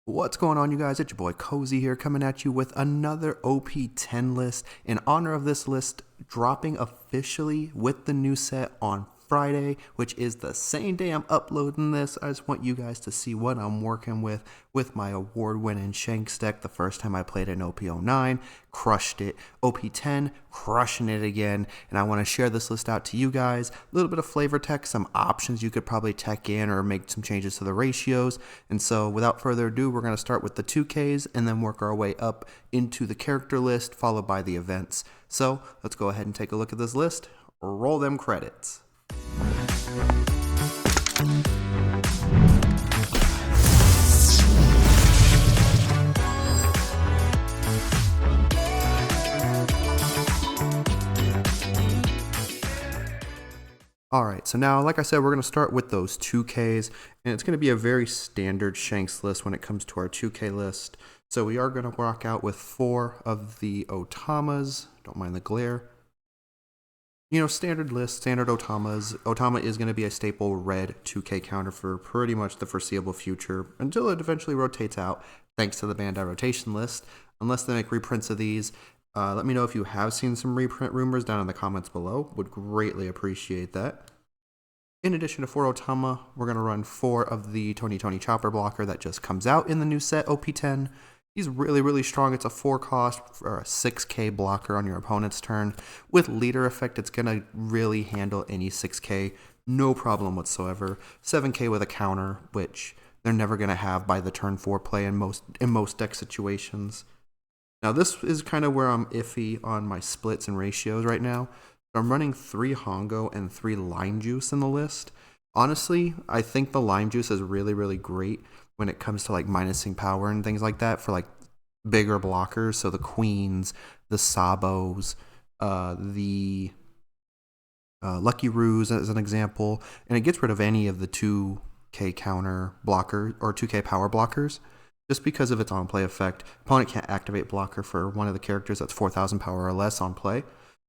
What's going on, you guys? It's your boy Cozy here, coming at you with another OP10 list. In honor of this list dropping officially with the new set on Friday, which is the same day I'm uploading this, I just want you guys to see what I'm working with my award-winning Shanks deck. The first time I played an OP09, crushed it. OP10, crushing it again. And I want to share this list out to you guys. A little bit of flavor text, some options you could probably tech in or make some changes to the ratios. And so without further ado, we're going to start with the 2Ks and then work our way up into the character list, followed by the events. So let's go ahead and take a look at this list. Roll them credits. Alright, so now, like I said, we're going to start with those 2Ks, and it's going to be a very standard Shanks list when it comes to our 2K list. So we are going to rock out with 4 of the Otamas. Don't mind the glare. You know, standard list, standard Otamas. Otama is going to be a staple red 2K counter for pretty much the foreseeable future until it eventually rotates out, thanks to the Bandai rotation list. Unless they make reprints of these. Let me know if you have seen some reprint rumors down in the comments below. Would greatly appreciate that. In addition to 4 Otama, we're going to run 4 of the Tony Chopper blocker that just comes out in the new set, OP10. He's really, really strong. It's a 4 cost for a 6K blocker on your opponent's turn. With leader effect, it's going to really handle any 6K, no problem whatsoever. 7K with a counter, which they're never going to have by the turn 4 play in most deck situations. Now this is kind of where I'm iffy on my splits and ratios right now. I'm running 3 Hongo and 3 Lime Juice in the list. Honestly, I think the Lime Juice is really, really great when it comes to like minusing power and things like that for like bigger blockers. So the Queens, the Sabos, the Lucky Roos as an example. And it gets rid of any of the 2K counter blocker or 2K power blockers. Just because of its on-play effect, opponent can't activate blocker for one of the characters that's 4,000 power or less on play.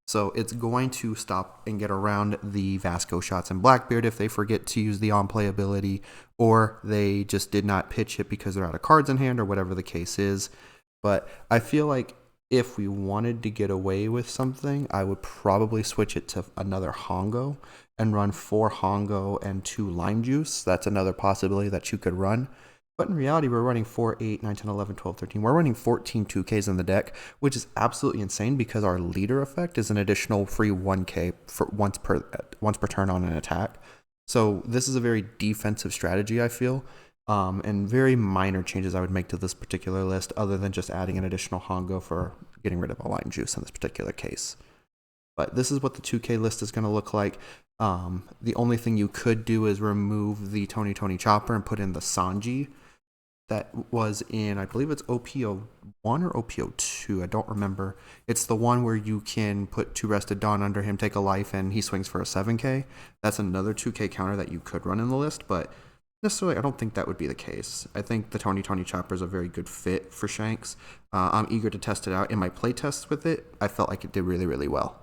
So it's going to stop and get around the Vasco shots and Blackbeard if they forget to use the on-play ability, or they just did not pitch it because they're out of cards in hand or whatever the case is. But I feel like if we wanted to get away with something, I would probably switch it to another Hongo and run 4 Hongo and 2 Lime Juice. That's another possibility that you could run. But in reality, we're running 4, 8, 9, 10, 11, 12, 13. We're running 14 2Ks in the deck, which is absolutely insane because our leader effect is an additional free 1K for once per turn on an attack. So this is a very defensive strategy, I feel, and very minor changes I would make to this particular list other than just adding an additional Hongo for getting rid of a Lime Juice in this particular case. But this is what the 2K list is going to look like. The only thing you could do is remove the Tony Chopper and put in the Sanji. That was in, I believe it's OP01 or OP02, I don't remember. It's the one where you can put 2 Rested Dawn under him, take a life, and he swings for a 7K. That's another 2K counter that you could run in the list, but necessarily I don't think that would be the case. I think the Tony Chopper is a very good fit for Shanks. I'm eager to test it out. In my play tests with it, I felt like it did really, really well.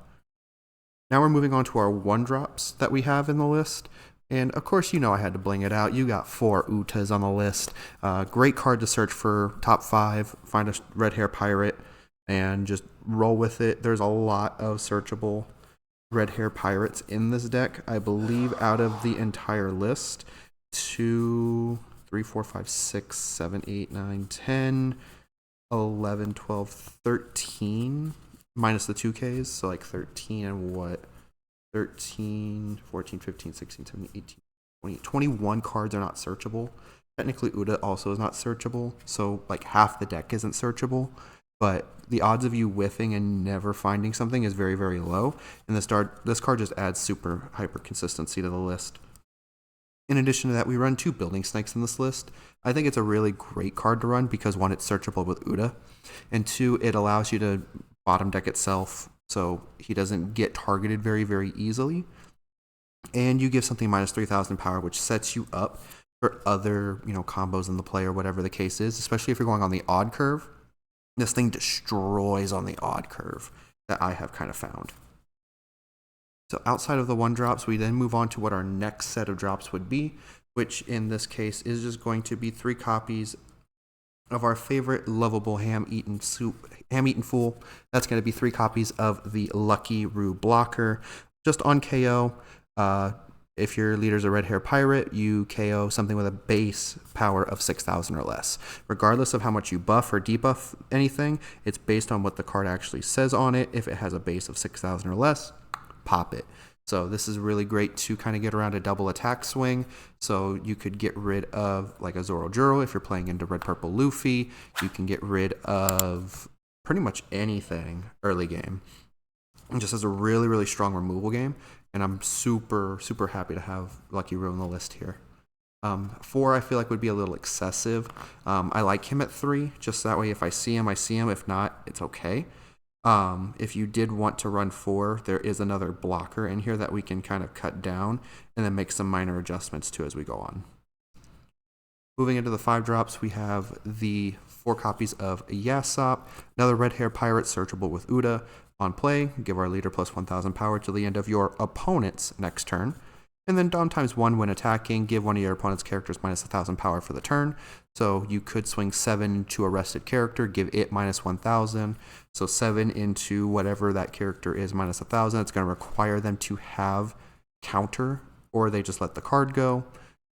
Now we're moving on to our 1-drops that we have in the list. And of course, you know I had to bling it out. You got 4 Utas on the list. Great card to search for top 5. Find a red hair pirate and just roll with it. There's a lot of searchable red hair pirates in this deck. I believe out of the entire list, 2, 3, 4, 5, 6, 7, 8, 9, 10, 11, 12, 13, minus the 2Ks. So like 13 and what? 13, 14, 15, 16, 17, 18, 20, 21 cards are not searchable. Technically, Uta also is not searchable, so like half the deck isn't searchable, but the odds of you whiffing and never finding something is very, very low, and this card just adds super hyper consistency to the list. In addition to that, we run 2 Building Snakes in this list. I think it's a really great card to run because 1, it's searchable with Uta, and 2, it allows you to bottom deck itself so he doesn't get targeted very, very easily. And you give something minus 3,000 power, which sets you up for other, combos in the play or whatever the case is, especially if you're going on the odd curve. This thing destroys on the odd curve that I have kind of found. So outside of the 1-drops, we then move on to what our next set of drops would be, which in this case is just going to be 3 copies of our favorite lovable ham-eaten fool. That's going to be 3 copies of the Lucky Roo blocker. Just on KO, if your leader's a red hair pirate, you KO something with a base power of 6,000 or less. Regardless of how much you buff or debuff anything, it's based on what the card actually says on it. If it has a base of 6,000 or less, pop it. So this is really great to kind of get around a double attack swing. So you could get rid of like a Zoro Juro if you're playing into red purple Luffy. You can get rid of pretty much anything early game. It just has a really, really strong removal game. And I'm super, super happy to have Lucky Roo on the list here. 4 I feel like would be a little excessive. I like him at 3, just that way if I see him, I see him. If not, it's okay. If you did want to run 4, there is another blocker in here that we can kind of cut down and then make some minor adjustments to as we go on. Moving into the 5 drops, we have the 4 copies of Yasop, another red hair pirate searchable with Uda. On play, give our leader plus 1,000 power to the end of your opponent's next turn. And then Dom times 1 when attacking, give one of your opponent's characters minus 1,000 power for the turn. So you could swing 7 to a rested character, give it minus 1,000. So 7 into whatever that character is minus 1,000. It's going to require them to have counter, or they just let the card go.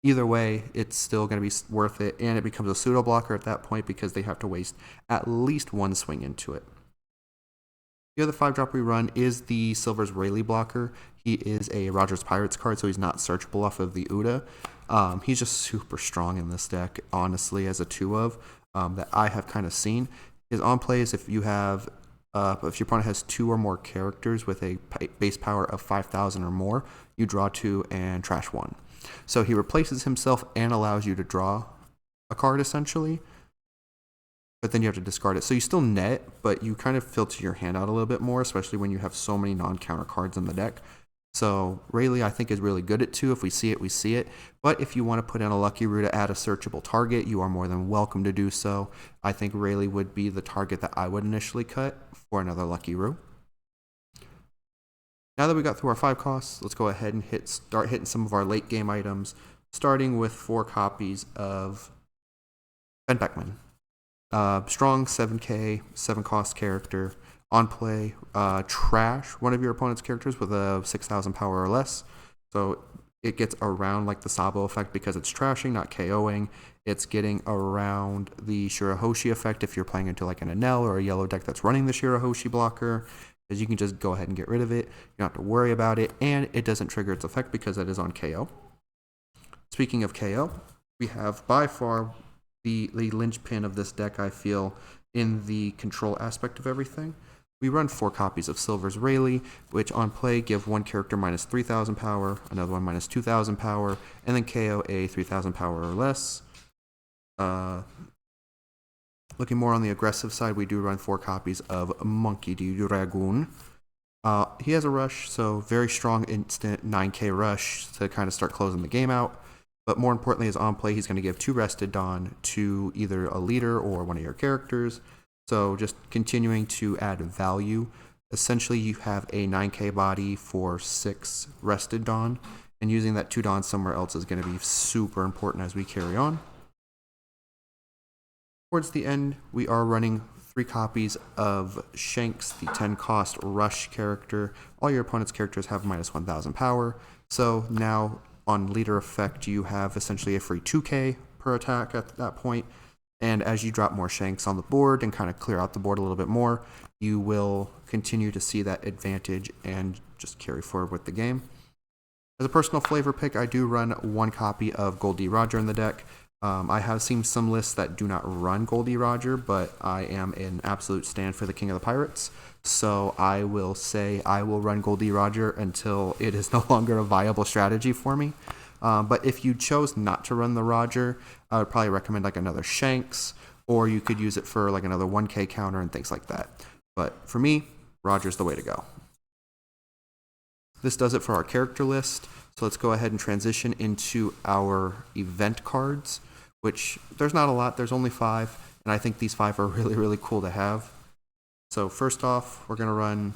Either way, it's still going to be worth it, and it becomes a pseudo blocker at that point because they have to waste at least 1 swing into it. The other 5 drop we run is the Silver's Rayleigh blocker. He is a Rogers Pirates card, so he's not searchable off of the Uda. He's just super strong in this deck, honestly, as a 2 of that I have kind of seen. His on play is if you have, if your opponent has 2 or more characters with a base power of 5,000 or more, you draw 2 and trash 1. So he replaces himself and allows you to draw a card essentially. But then you have to discard it. So you still net, but you kind of filter your hand out a little bit more, especially when you have so many non-counter cards in the deck. So Rayleigh, I think, is really good at 2. If we see it, we see it. But if you want to put in a Lucky Roo to add a searchable target, you are more than welcome to do so. I think Rayleigh would be the target that I would initially cut for another Lucky Roo. Now that we got through our 5 costs, let's go ahead and start hitting some of our late game items, starting with 4 copies of Ben Beckman. Strong 7k, 7 cost character. On play, trash one of your opponent's characters with a 6,000 power or less. So it gets around like the Sabo effect because it's trashing, not KOing. It's getting around the Shirahoshi effect if you're playing into like an Enel or a yellow deck that's running the Shirahoshi blocker, because you can just go ahead and get rid of it. You don't have to worry about it, and it doesn't trigger its effect because it is on KO. Speaking of KO, we have by far the linchpin of this deck, I feel, in the control aspect of everything. We run 4 copies of Silver's Rayleigh, which on play give one character minus 3,000 power, another one minus 2,000 power, and then KO a 3,000 power or less. Looking more on the aggressive side, we do run 4 copies of Monkey D. Dragoon. He has a rush, so very strong instant 9k rush to kind of start closing the game out. But more importantly, is on play, he's going to give 2 Rested Dawn to either a leader or one of your characters. So just continuing to add value. Essentially, you have a 9k body for 6 Rested Dawn, and using that 2 Dawn somewhere else is going to be super important as we carry on. Towards the end, we are running 3 copies of Shanks, the 10 cost rush character. All your opponent's characters have minus 1,000 power. So now on leader effect, you have essentially a free 2k per attack at that point. And as you drop more Shanks on the board and kind of clear out the board a little bit more, you will continue to see that advantage and just carry forward with the game. As a personal flavor pick, I do run 1 copy of Goldie Roger in the deck. I have seen some lists that do not run Goldie Roger, but I am an absolute stand for the King of the Pirates. So I will say I will run Goldie Roger until it is no longer a viable strategy for me. But if you chose not to run the Roger, I would probably recommend like another Shanks, or you could use it for like another 1k counter and things like that. But for me, Roger's the way to go. This does it for our character list. So let's go ahead and transition into our event cards, which there's not a lot. There's only 5, and I think these 5 are really, really cool to have. So first off, we're going to run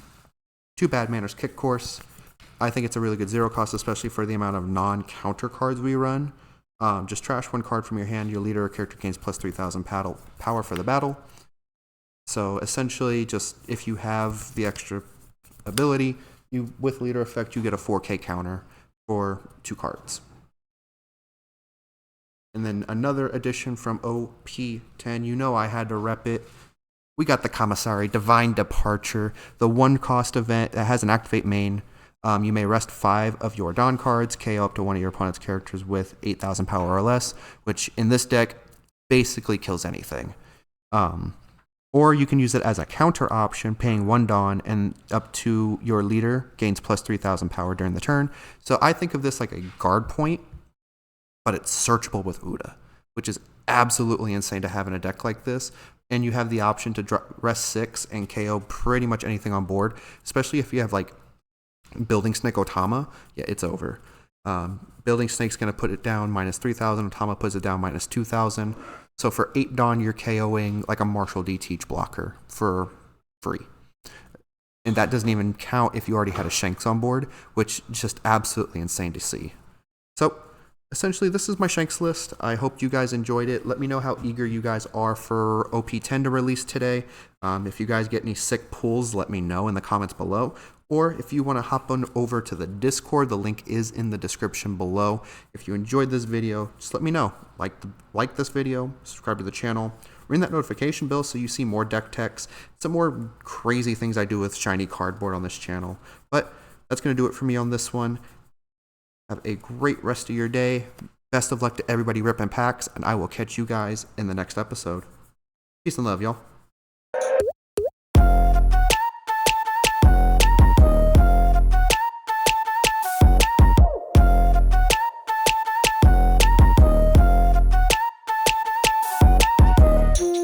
2 Bad Manners Kick Course. I think it's a really good 0 cost, especially for the amount of non-counter cards we run. Just trash one card from your hand. Your leader or character gains plus 3,000 power for the battle. So essentially, just if you have the extra ability, with leader effect, you get a 4K counter for 2 cards. And then another addition from OP10, you know I had to rep it. We got the Commissary, Divine Departure, the 1-cost event that has an activate main. You may rest 5 of your Dawn cards, KO up to one of your opponent's characters with 8,000 power or less, which in this deck basically kills anything. Or you can use it as a counter option, paying 1 Dawn and up to your leader gains plus 3,000 power during the turn. So I think of this like a guard point, but it's searchable with Uda, which is absolutely insane to have in a deck like this. And you have the option to rest 6 and KO pretty much anything on board, especially if you have like Building Snake Otama. Yeah, it's over. Building Snake's going to put it down minus 3,000. Otama puts it down minus 2,000. So for 8 Dawn, you're KOing like a Martial D Teach blocker for free. And that doesn't even count if you already had a Shanks on board, which is just absolutely insane to see. So essentially, this is my Shanks list. I hope you guys enjoyed it. Let me know how eager you guys are for OP10 to release today. If you guys get any sick pulls, let me know in the comments below. Or if you want to hop on over to the Discord, the link is in the description below. If you enjoyed this video, just let me know. Like this video, subscribe to the channel, ring that notification bell so you see more deck techs, some more crazy things I do with shiny cardboard on this channel. But that's going to do it for me on this one. Have a great rest of your day. Best of luck to everybody ripping packs, and I will catch you guys in the next episode. Peace and love, y'all.